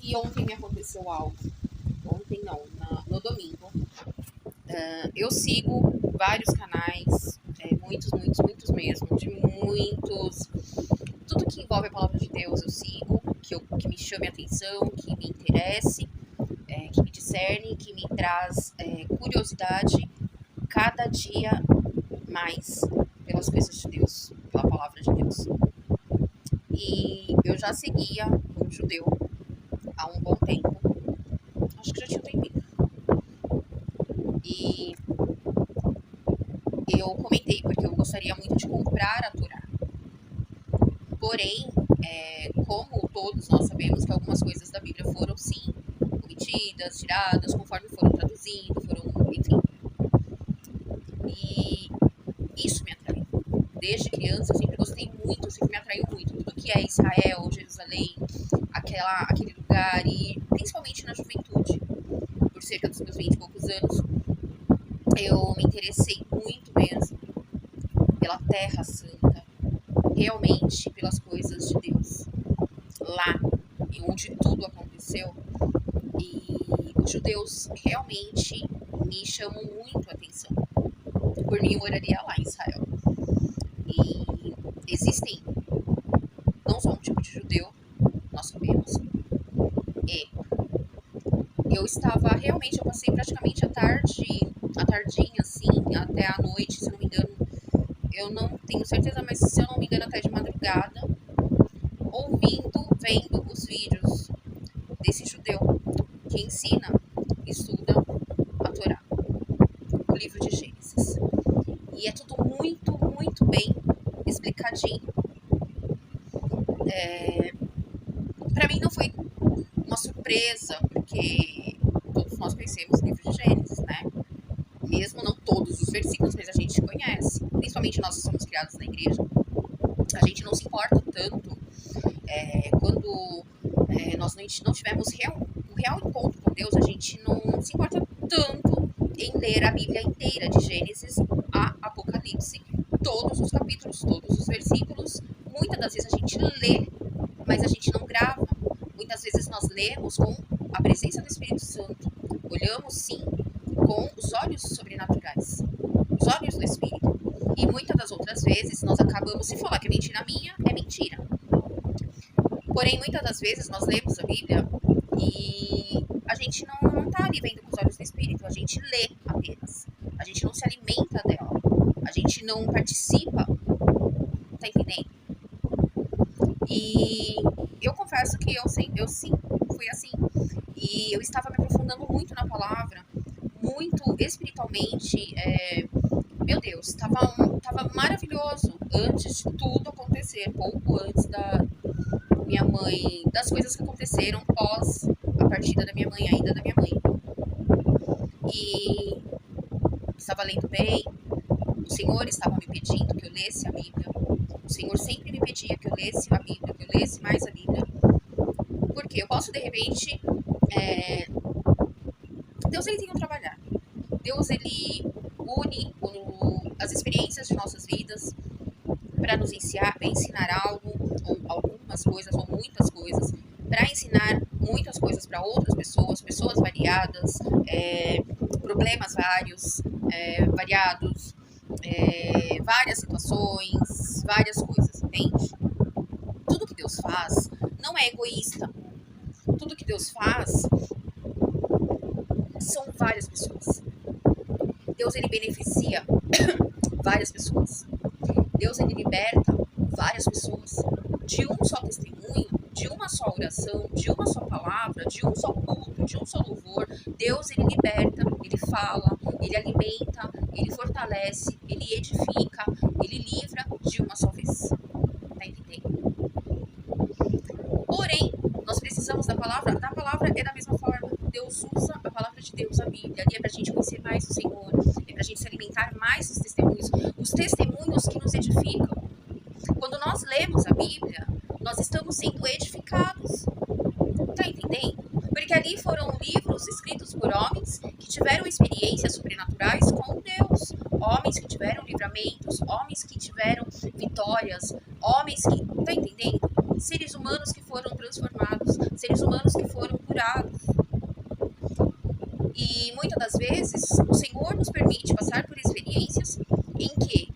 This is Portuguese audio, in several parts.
E ontem me aconteceu algo. Ontem não, no domingo. Eu sigo vários canais, muitos mesmo, de muitos. Tudo que envolve a palavra de Deus eu sigo, que me chame a atenção, que me interesse, que me discerne, que me traz curiosidade cada dia mais pelas coisas de Deus, pela palavra de Deus. E eu já seguia um judeu há um bom tempo, acho que já tinha um tempinho. E eu comentei porque eu gostaria muito de comprar a Torá. Porém, como todos nós sabemos que algumas coisas da Bíblia foram sim omitidas, tiradas, conforme foram traduzindo, enfim. E isso me atraiu. Desde criança eu sempre gostei muito, sempre me atraiu muito. Tudo que é Israel, Jerusalém, aquele lugar, e principalmente na juventude, por cerca dos meus 20 e poucos anos, eu me interessei muito mesmo pela Terra Santa, realmente pelas coisas de Deus, lá, onde tudo aconteceu. E os judeus realmente me chamam muito a atenção. Por mim, eu moraria lá em Israel. E existem não só um tipo de judeu, nós sabemos. Eu passei praticamente a tardinha, assim, até a noite, se não me engano. Eu não tenho certeza, mas se eu não me engano, até de madrugada, vendo os vídeos desse judeu que ensina, estuda a Torá, o livro de Gênesis. E é tudo muito bem explicadinho. Pra mim não foi uma surpresa, porque todos nós conhecemos o livro de Gênesis, né? Mesmo não todos os versículos, mas a gente conhece. Principalmente nós que somos criados na igreja. A gente não se importa tanto quando nós não tivermos um real encontro com Deus, a gente não se importa tanto em ler a Bíblia inteira, de Gênesis a Apocalipse. Todos os capítulos, todos os versículos. Muitas das vezes a gente lê, mas a gente não grava. Muitas vezes nós lemos com a presença do Espírito Santo. Olhamos, sim, com os olhos sobrenaturais, os olhos do Espírito. E muitas das outras vezes nós acabamos, se falar que é mentira minha, é mentira. Porém, muitas das vezes nós lemos a Bíblia e a gente não está ali vendo com os olhos do Espírito, a gente lê apenas. A gente não se alimenta dela, a gente não participa, tá entendendo? E eu confesso que eu sim, fui assim. E eu estava me aprofundando muito na palavra, muito espiritualmente. Meu Deus, estava maravilhoso antes de tudo acontecer, pouco antes da minha mãe, das coisas que aconteceram pós a partida da minha mãe, ainda da minha mãe. E estava lendo bem, o Senhor estava me pedindo que eu lesse a Bíblia. O Senhor sempre me pedia que eu lesse a Bíblia, que eu lesse mais a Bíblia. Porque eu posso, de repente, Deus, ele tem um trabalhar. Deus, ele une as experiências de nossas vidas para nos ensinar algo, ou algumas coisas, ou muitas coisas, para ensinar muitas coisas para outras pessoas variadas, problemas variados, várias situações, várias coisas, entende? Tudo que Deus faz não é egoísta. Tudo que Deus faz são várias pessoas. Deus, ele beneficia várias pessoas. Deus, ele liberta várias pessoas de um só testemunho, de uma só oração, de uma só palavra, de um só culto, de um só louvor. Deus, ele liberta, ele fala, ele alimenta, ele fortalece, ele edifica, ele livra de uma só vez. Tá entendendo? Porém, nós precisamos da palavra é da mesma forma. Deus usa a palavra de Deus, a Bíblia, ali é pra gente conhecer mais o Senhor, é pra gente se alimentar mais dos testemunhos, os testemunhos que nos edificam. Quando nós lemos a Bíblia, nós estamos sendo edificados. Tá entendendo? Porque ali foram livros escritos por homens que tiveram experiências sobrenaturais com Deus. Homens que tiveram livramentos, homens que tiveram vitórias, homens que... Tá entendendo? Seres humanos que foram transformados, seres humanos que foram estruturados. E muitas das vezes o Senhor nos permite passar por experiências em que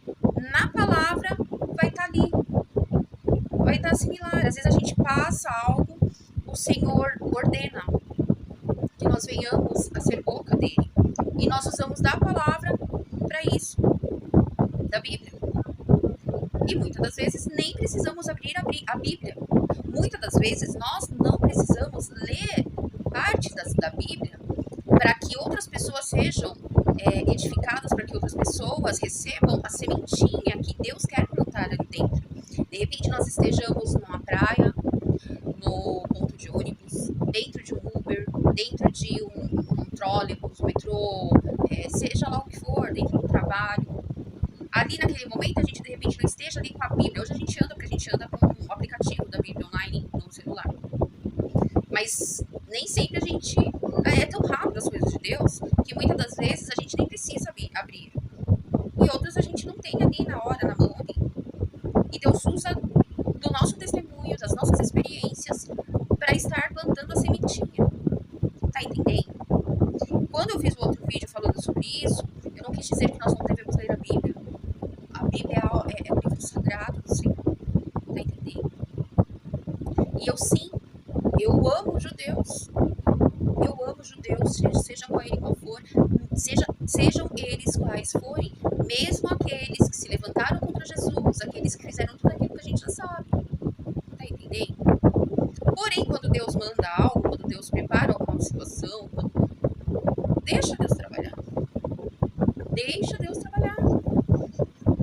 na palavra vai estar ali, vai estar similar. Às vezes a gente passa algo, o Senhor ordena que nós venhamos a ser boca dele. E nós usamos da palavra para isso, da Bíblia. E muitas das vezes nem precisamos abrir a Bíblia. Muitas das vezes nós não precisamos ler partes da Bíblia para que outras pessoas sejam edificadas, para que outras pessoas recebam a sementinha que Deus quer plantar ali dentro. De repente nós estejamos numa praia, no ponto de ônibus, dentro de um Uber, dentro de um trólebus, um metrô, seja lá o que for, dentro do trabalho. Ali naquele momento a gente de repente não esteja ali com a Bíblia. Hoje a gente anda, porque a gente anda com o aplicativo da Bíblia online no celular. Mas nem sempre a gente é tão rápido as coisas de Deus que muitas das vezes a gente nem precisa abrir. E outras a gente não tem ali na hora, na mão ali. E Deus usa do nosso testemunho, das nossas experiências para estar plantando a sementinha. Tá entendendo? Quando eu fiz o outro vídeo falando sobre isso, eu não quis dizer que nós não devemos ler a Bíblia. A Bíblia é o livro sagrado do Senhor. Tá entendendo? E eu amo os judeus. Eu amo os judeus, seja qual ele qual for, sejam eles quais forem, mesmo aqueles que se levantaram contra Jesus, aqueles que fizeram tudo aquilo que a gente já sabe. Tá entendendo? Porém, quando Deus manda algo, quando Deus prepara alguma situação, deixa Deus trabalhar. Deixa Deus trabalhar.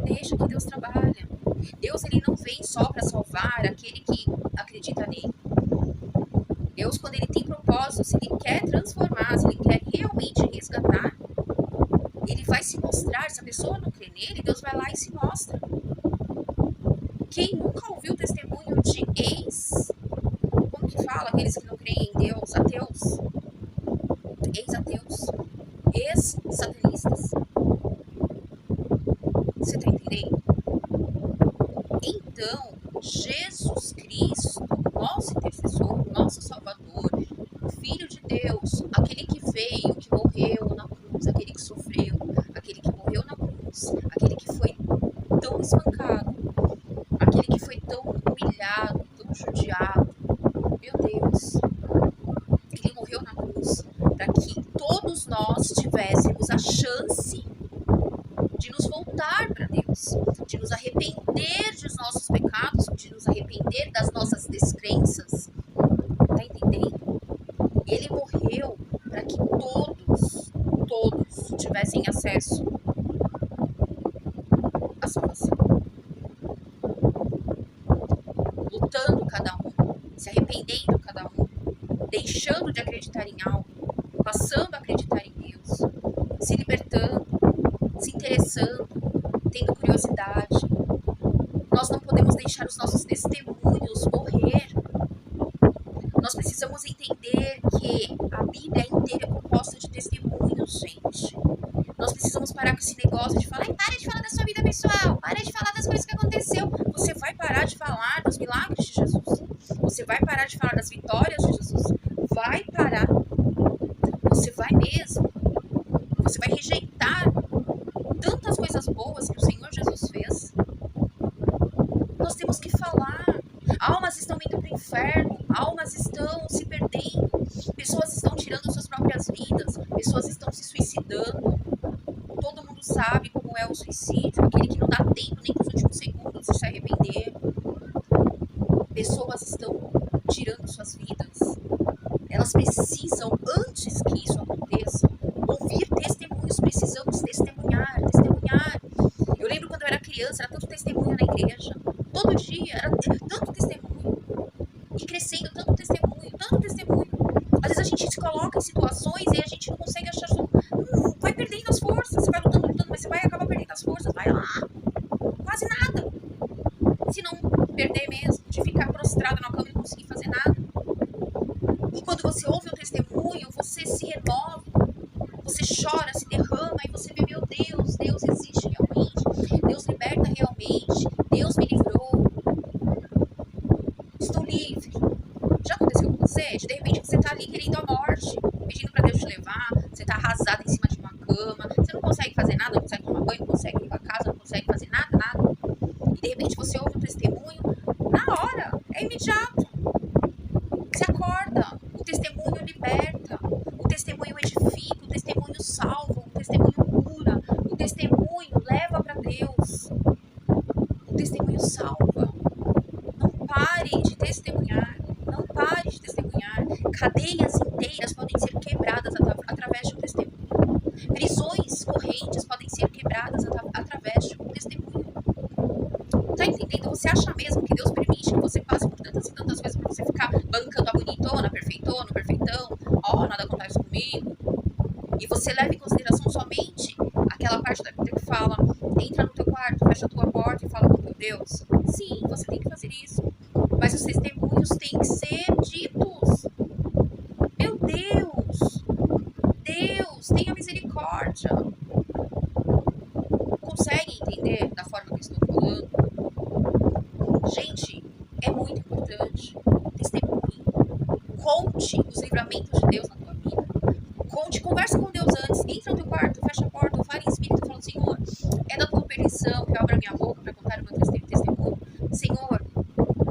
Deixa que Deus trabalha. Deus, ele não vem só para salvar aquele que acredita nele. Deus, quando ele tem propósito, se ele quer transformar, se ele quer realmente resgatar, ele vai se mostrar. Se a pessoa não crê nele, Deus vai lá e se mostra. Quem nunca ouviu o testemunho de como que fala aqueles que não creem em Deus? Ateus. Ex-ateus. Ex-satanistas. Você tá entendendo? Então, Jesus Cristo, nosso intercessor, nosso Salvador, o Filho de Deus, aquele que veio, que morreu na cruz, aquele que sofreu, aquele que morreu na cruz, aquele que foi tão espancado, aquele que foi tão humilhado, tão judiado, meu Deus, ele morreu na cruz para que todos nós tivéssemos a chance de nos voltar para Deus, de nos arrepender dos nossos pecados, de nos arrepender das nossas descrenças. Tá entendendo? Ele morreu para que todos tivessem acesso à salvação. Lutando cada um, se arrependendo cada um, deixando de acreditar em algo, passando a acreditar em Deus, se libertando, se interessando, tendo curiosidade. Nós não podemos deixar os nossos testemunhos morrer. Nós precisamos entender que a Bíblia inteira é composta de testemunhos, gente. Nós precisamos parar com esse negócio de falar, para de falar da sua vida pessoal, para de falar das coisas que aconteceu. Você vai parar de falar dos milagres de Jesus. Você vai parar de falar das vitórias de Jesus. Vai parar. Você vai mesmo. Você vai rejeitar tantas coisas boas que o Senhor Jesus fez. Nós temos que falar. Almas estão indo para o inferno, almas estão se perdendo, pessoas estão tirando suas próprias vidas, pessoas estão se suicidando. Todo mundo sabe como é o suicídio, aquele que não dá tempo nem para os últimos segundos de se arrepender. Pessoas estão tirando suas vidas. Elas precisam, antes que isso aconteça, ouvir testemunhos. Precisamos testemunhar. Eu lembro quando eu era criança, era tanto testemunho na igreja. Todo dia, era tanto testemunho. E crescendo, tanto testemunho. Às vezes a gente se coloca em situações e a gente não consegue achar... vai perdendo as forças. Você vai lutando, mas você vai acabar perdendo as forças. Vai lá. Quase nada. Se não perder mesmo, de ficar prostrado na cama e não conseguir fazer nada. E quando você ouve o testemunho, você se renova. Você chora, se derrama e você vê, meu Deus, Deus existe realmente. Deus liberta realmente. Deus me livrou. Estou livre. Já aconteceu com você? De repente você está ali querendo posada em cima de uma cama, você não consegue fazer nada, não consegue tomar banho, não consegue limpar a casa, não consegue fazer nada, nada. E de repente você ouve um testemunho, na hora, é imediato. Você acorda, o testemunho liberta, o testemunho edifica, o testemunho salva, o testemunho cura, o testemunho leva para Deus, o testemunho salva. Não pare de testemunhar, não pare de testemunhar. Cadeias inteiras podem ser quebradas através de um testemunho. Prisões, correntes podem ser quebradas através de um testemunho. Tá entendendo? Você acha mesmo que Deus permite que você passe por tantas e tantas coisas pra você ficar bancando a bonitona, perfeitona, perfeitão? Ó, nada acontece comigo. E você leva em consideração somente aquela parte da Bíblia que fala: entra no teu quarto, fecha a tua porta e fala com teu Deus. Sim, você tem que fazer isso. Mas os testemunhos têm que ser ditos. Meu Deus! Deus, tenha misericórdia. Consegue entender da forma que eu estou falando? Gente, é muito importante. Testemunhe. Conte os livramentos de Deus na tua vida. Conte, conversa com Deus antes. Entra no teu quarto, fecha a porta, fala em espírito, fala: Senhor, é da tua permissão que eu abra minha boca para contar o meu testemunho. Senhor,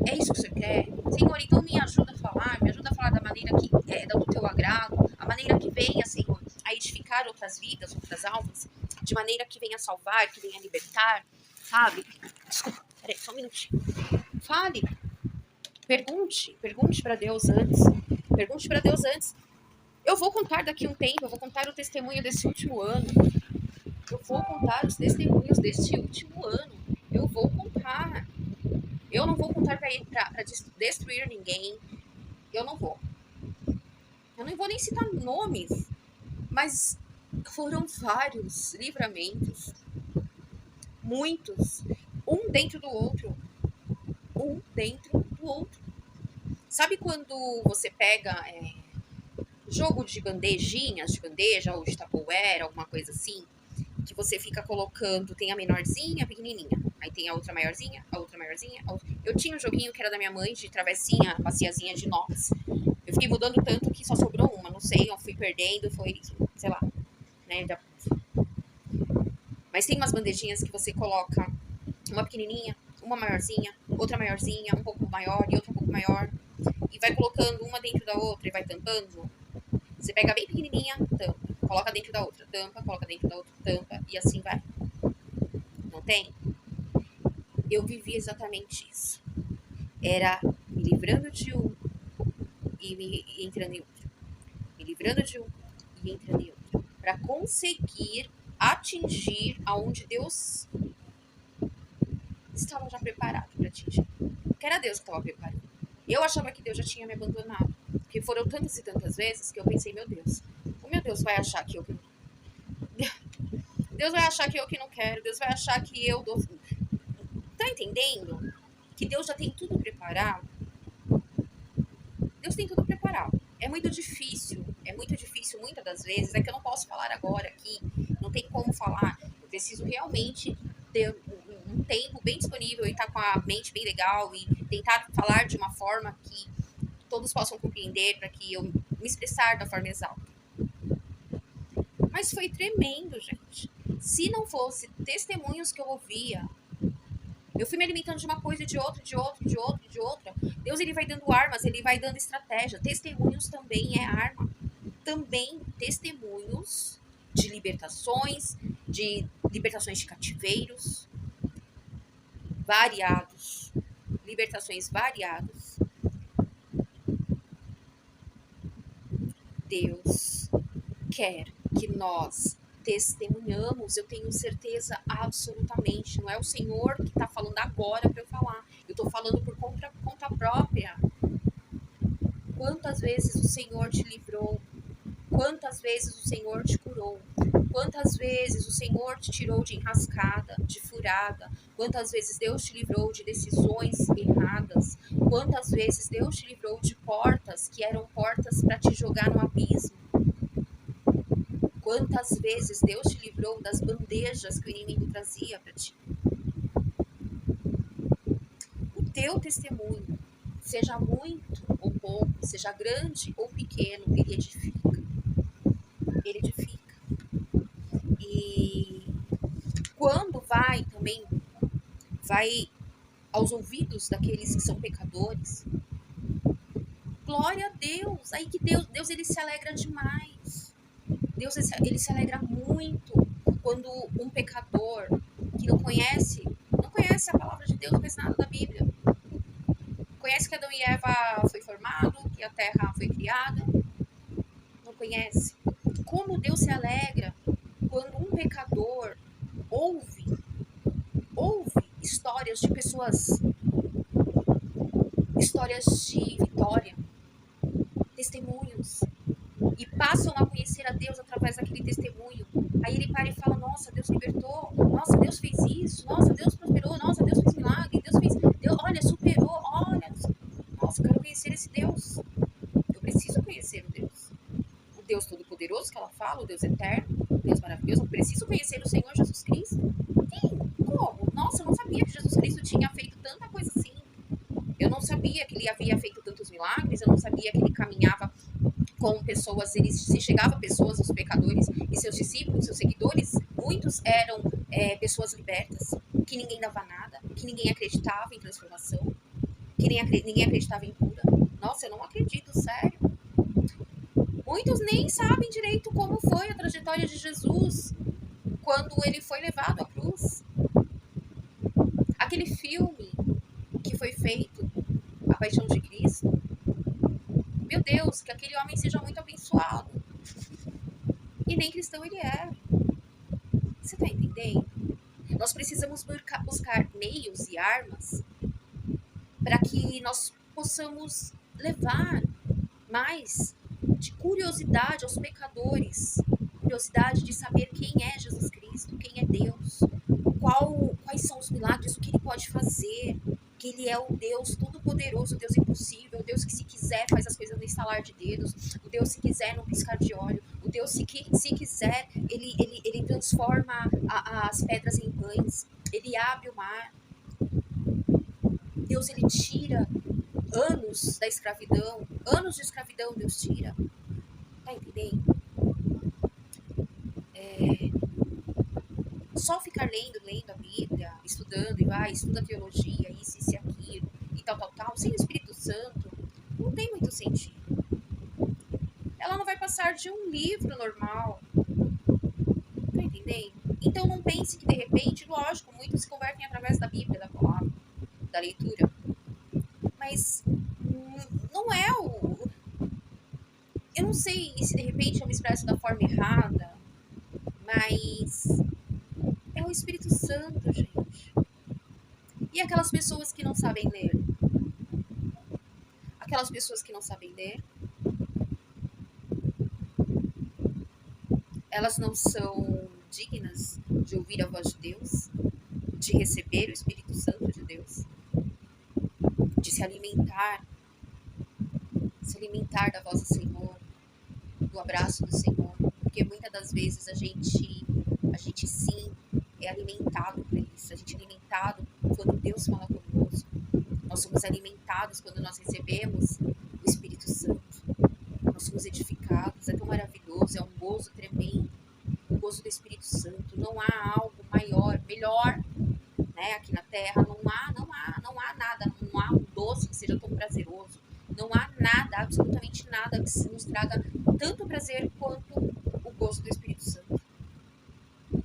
é isso que você quer? Senhor, então me ajuda a falar da maneira que é do teu agrado, a maneira que venha, Senhor, a edificar outras vidas, outras almas, de maneira que venha salvar, que venha libertar, sabe? Desculpa, peraí, só um minutinho. Fale, pergunte para Deus antes, pergunte para Deus antes. Eu vou contar daqui um tempo, eu vou contar o testemunho desse último ano, eu vou contar os testemunhos deste último ano, eu vou contar. Eu não vou contar para destruir ninguém. Eu não vou nem citar nomes, mas foram vários livramentos, muitos, um dentro do outro. Sabe quando você pega jogo de bandejinhas, de bandeja ou de Tupperware, alguma coisa assim, que você fica colocando, tem a menorzinha, a pequenininha, aí tem a outra maiorzinha, a outra maiorzinha, a outra. Eu tinha um joguinho que era da minha mãe, de travessinha, baciazinha de inox. Eu fiquei mudando tanto que só sobrou uma, não sei, eu fui perdendo, foi, sei lá, né, mas tem umas bandejinhas que você coloca uma pequenininha, uma maiorzinha, um pouco maior e outra um pouco maior, e vai colocando uma dentro da outra e vai tampando. Você pega bem pequenininha, tampa, coloca dentro da outra, tampa, coloca dentro da outra, tampa, e assim vai. Não tem? Eu vivi exatamente isso. Era me livrando de um e me entrando em outro. Me livrando de um e entrando em outro. Para conseguir atingir aonde Deus estava já preparado para atingir. Que era Deus que estava preparando. Eu achava que Deus já tinha me abandonado. Porque foram tantas e tantas vezes que eu pensei: meu Deus, o meu Deus vai achar que eu... Deus vai achar que eu que não quero. Deus vai achar que eu dou... Tá entendendo? Que Deus já tem tudo preparado. Deus tem tudo preparado. É muito difícil muitas das vezes. É que eu não posso falar agora aqui. Não tem como falar. Eu preciso realmente ter um tempo bem disponível e estar com a mente bem legal e tentar falar de uma forma que todos possam compreender, para que eu me expressar da forma exata. Mas foi tremendo, gente. Se não fosse testemunhos que eu ouvia, eu fui me alimentando de uma coisa, de outra. Deus, ele vai dando armas, ele vai dando estratégia. Testemunhos também é arma. Também testemunhos de libertações de cativeiros variados. Libertações variadas. Deus quer que nós testemunhamos, eu tenho certeza absolutamente. Não é o Senhor que está falando agora para eu falar. Eu estou falando por conta própria. Quantas vezes o Senhor te livrou? Quantas vezes o Senhor te curou? Quantas vezes o Senhor te tirou de enrascada, de furada? Quantas vezes Deus te livrou de decisões erradas? Quantas vezes Deus te livrou de portas que eram portas para te jogar no abismo? Quantas vezes Deus te livrou das bandejas que o inimigo trazia para ti? O teu testemunho, seja muito ou pouco, seja grande ou pequeno, ele edifica. Ele edifica. quando vai aos ouvidos daqueles que são pecadores, glória a Deus. Aí que Deus ele se alegra demais. Deus ele se alegra muito quando um pecador que não conhece a palavra de Deus, não conhece nada da Bíblia, conhece que Adão e Eva foi formado, que a terra foi criada, não conhece. Como Deus se alegra quando um pecador ouve histórias de pessoas, histórias de vitória, testemunhos, e passam a conhecer a Deus através daquele testemunho. Aí ele para e fala: nossa, Deus libertou, nossa, Deus fez isso, nossa, Deus prosperou, nossa, Deus fez milagre, Deus, olha, superou, olha, nossa, eu quero conhecer esse Deus. Eu preciso conhecer o Deus Todo-Poderoso que ela fala, o Deus Eterno, o Deus Maravilhoso. Eu preciso conhecer o Senhor Jesus Cristo. Sim, como? Nossa, eu não sabia que Jesus Cristo tinha feito tanta coisa assim. Eu não sabia que ele havia feito tantos milagres, eu não sabia que ele caminhava com pessoas, ele se chegava a pessoas, os pecadores e seus discípulos, seus seguidores, muitos eram pessoas libertas, que ninguém dava nada, que ninguém acreditava em transformação, que ninguém acreditava em cura. Nossa, eu não acredito, sério. Muitos nem sabem direito como foi a trajetória de Jesus quando ele foi levado à cruz. Aquele filme que foi feito, A Paixão de Cristo, meu Deus, que aquele homem seja muito abençoado. E nem cristão ele é. Você tá entendendo? Nós precisamos buscar meios e armas para que nós possamos levar mais de curiosidade aos pecadores. Curiosidade de saber quem é Jesus Cristo, quem é Deus, quais são os milagres, o que ele pode fazer, que ele é o Deus todo-poderoso, o Deus impossível, o Deus que se quiser faz as coisas no estalar de dedos, o Deus se quiser no piscar de olho, o Deus se quiser, ele transforma as pedras em pães, ele abre o mar. Deus, ele tira anos da escravidão, anos de escravidão Deus tira. Tá entendendo? Só ficar lendo a Bíblia, estudando, e estuda teologia, isso e aquilo, e tal, sem o Espírito Santo, não tem muito sentido. Ela não vai passar de um livro normal. Tá entendendo? Então não pense que de repente, lógico, muitos se convertem através da Bíblia, da palavra, da leitura. Mas não é o... Eu não sei se de repente eu me expresso da forma errada, mas é o Espírito Santo, gente. E aquelas pessoas que não sabem ler? Aquelas pessoas que não sabem ler, elas não são dignas de ouvir a voz de Deus, de receber o Espírito Santo de Deus, de se alimentar da voz do Senhor, do abraço do Senhor, porque muitas das vezes a gente sim é alimentado por isso, a gente é alimentado quando Deus fala conosco, nós somos alimentados quando nós recebemos o Espírito Santo, nós somos edificados, é tão maravilhoso, é um gozo tremendo, o gozo do Espírito Santo, não há algo maior, melhor, né, aqui na Terra, não há nada, não há um doce que seja tão prazeroso, não há nada, absolutamente nada que nos traga tanto prazer quanto o gozo do Espírito Santo.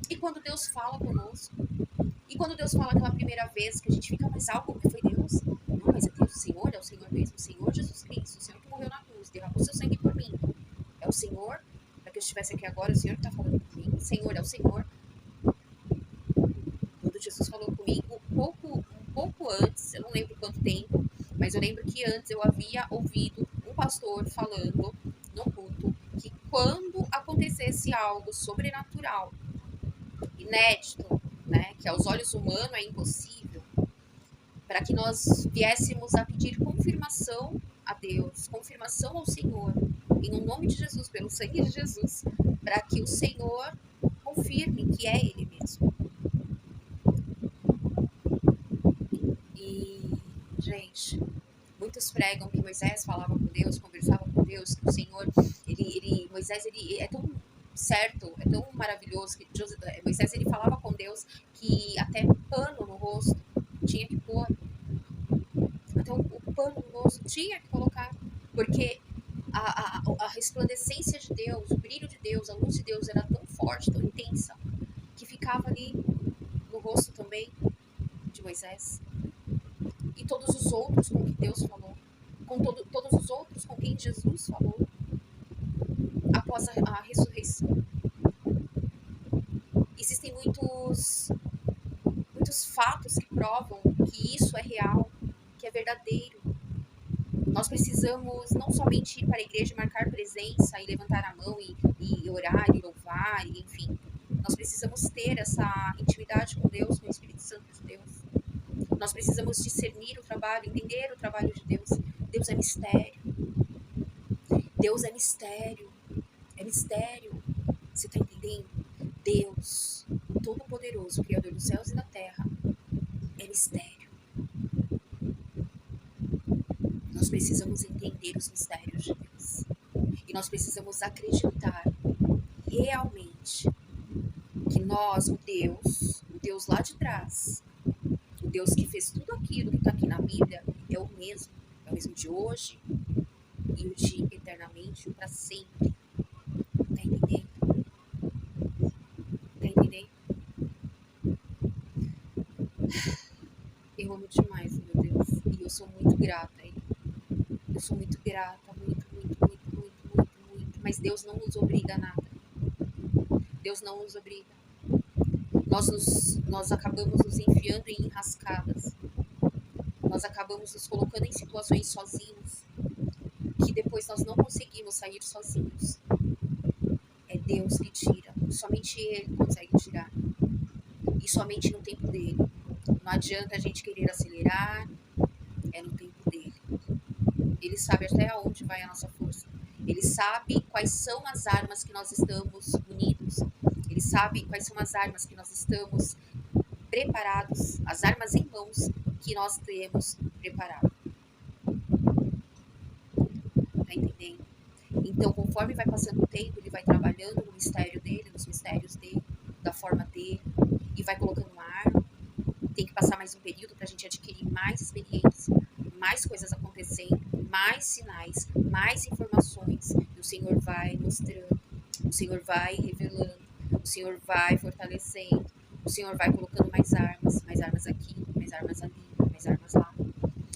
E quando Deus fala conosco, e quando Deus fala aquela primeira vez que a gente fica, mas algo que foi Deus? Não, mas é Deus, o Senhor é o Senhor mesmo, o Senhor Jesus Cristo, o Senhor que morreu na cruz, derramou seu sangue por mim. É o Senhor, para que eu estivesse aqui agora, é o Senhor que está falando comigo, o Senhor é o Senhor. Quando Jesus falou comigo, um pouco antes, eu não lembro quanto tempo, mas eu lembro que antes eu havia ouvido um pastor falando no culto que quando acontecesse algo sobrenatural, inédito, né, que aos olhos humanos é impossível, para que nós viéssemos a pedir confirmação a Deus, confirmação ao Senhor, e no nome de Jesus, pelo sangue de Jesus, para que o Senhor confirme que é Ele mesmo. E, gente, muitos pregam que Moisés falava com Deus, conversava com Deus, que o Senhor, Moisés, ele é tão certo, é tão maravilhoso, que Moisés, ele falava com Deus, que até pano no rosto tinha que pôr, até o pano no rosto tinha que colocar, porque a resplandecência de Deus, o brilho de Deus, a luz de Deus era tão forte, tão intensa, que ficava ali no rosto também de Moisés. E todos os outros com que Deus falou, todos os outros com quem Jesus falou, após a ressurreição. Existem muitos fatos que provam que isso é real, que é verdadeiro. Nós precisamos não somente ir para a igreja e marcar presença e levantar a mão e orar e louvar, e, enfim. Nós precisamos ter essa intimidade com Deus, com o Espírito Santo de Deus. Nós precisamos discernir o trabalho, entender o trabalho de Deus. Deus é mistério. Deus é mistério. É mistério. Você está entendendo? Deus, o Todo-Poderoso, Criador dos céus e da terra, é mistério. Nós precisamos entender os mistérios de Deus. E nós precisamos acreditar realmente que nós, o Deus lá de trás, o Deus que fez tudo aquilo que está aqui na Bíblia, é o mesmo de hoje e o de eternamente, o para sempre. Tá entendendo? Tá entendendo? Eu amo demais, meu Deus. E eu sou muito grata a Ele. Eu sou muito grata, muito. Mas Deus não nos obriga a nada. Deus não nos obriga. Nós acabamos nos enfiando em enrascadas. Nós acabamos nos colocando em situações sozinhos, que depois nós não conseguimos sair sozinhos. É Deus que tira. Somente Ele consegue tirar. E somente no tempo dele. Não adianta a gente querer acelerar. É no tempo dele. Ele sabe até onde vai a nossa força. Ele sabe quais são as armas que nós estamos unidos. Ele sabe quais são as armas que nós estamos preparados, as armas em mãos que nós temos preparado. Tá entendendo? Então, conforme vai passando o tempo, ele vai trabalhando no mistério dele, nos mistérios dele, da forma dele, e vai colocando uma arma. Tem que passar mais um período para a gente adquirir mais experiência, mais coisas acontecendo, mais sinais, mais informações. E o Senhor vai mostrando, o Senhor vai revelando, o Senhor vai fortalecendo, o Senhor vai colocando mais armas aqui, mais armas ali, mais armas lá.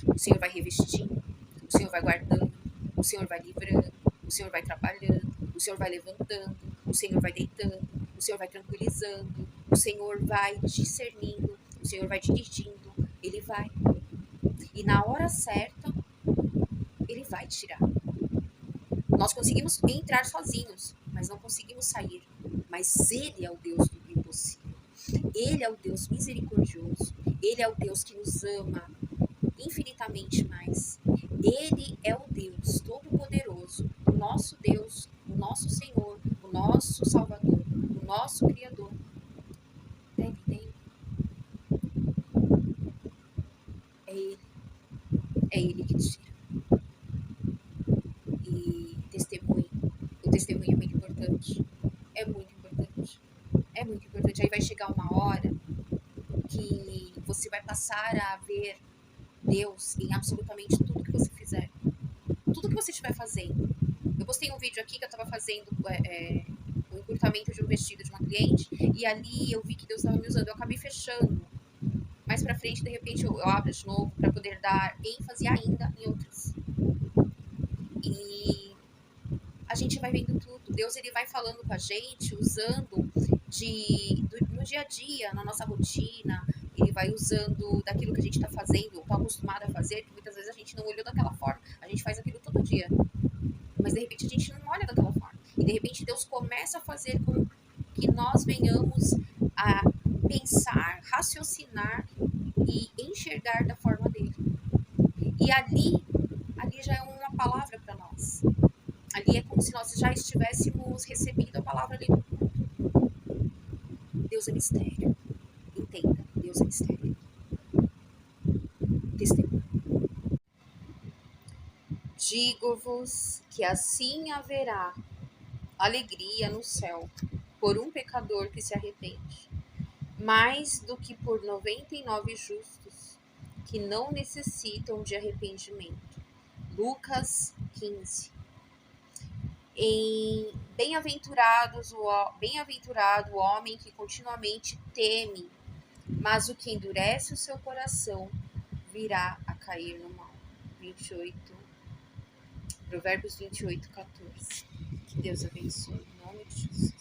O Senhor vai revestindo, o Senhor vai guardando, o Senhor vai livrando, o Senhor vai trabalhando, o Senhor vai levantando, o Senhor vai deitando, o Senhor vai tranquilizando, o Senhor vai discernindo, o Senhor vai dirigindo, Ele vai. E na hora certa, Ele vai tirar. Nós conseguimos entrar sozinhos, mas não conseguimos sair. Mas Ele é o Deus do impossível. Ele é o Deus misericordioso. Ele é o Deus que nos ama infinitamente mais. Ele é o Deus Todo-Poderoso, o nosso Deus, o nosso Senhor, o nosso Salvador, o nosso Criador. Tá entendendo? É Ele que tira. E testemunho. O testemunho é muito importante. É muito importante. É muito importante. Aí vai chegar uma hora que você vai passar a ver Deus em absolutamente tudo que você fizer. Tudo que você estiver fazendo. Eu postei um vídeo aqui que eu estava fazendo o encurtamento de um vestido de uma cliente, e ali eu vi que Deus estava me usando. Eu acabei fechando. Mais pra frente, de repente, eu abro de novo para poder dar ênfase ainda em outras. E a gente vai vendo tudo. Deus, ele vai falando com a gente, usando no dia a dia, na nossa rotina. Ele vai usando daquilo que a gente está fazendo, ou está acostumado a fazer, que muitas vezes a gente não olhou daquela forma. A gente faz aquilo todo dia. Mas, de repente, a gente não olha daquela forma. E, de repente, Deus começa a fazer com que nós venhamos a pensar, raciocinar e enxergar da forma dele. E ali já é uma palavra para nós. Ali é como se nós já estivéssemos recebido a palavra ali. Deus é mistério. Entenda, Deus é mistério. Testemunho. Digo-vos que assim haverá alegria no céu por um pecador que se arrepende. mais do que por 99 justos que não necessitam de arrependimento. Lucas 15. Bem-aventurado o homem que continuamente teme, mas o que endurece o seu coração virá a cair no mal. 28, Provérbios 28, 14. Que Deus abençoe, em nome de Jesus.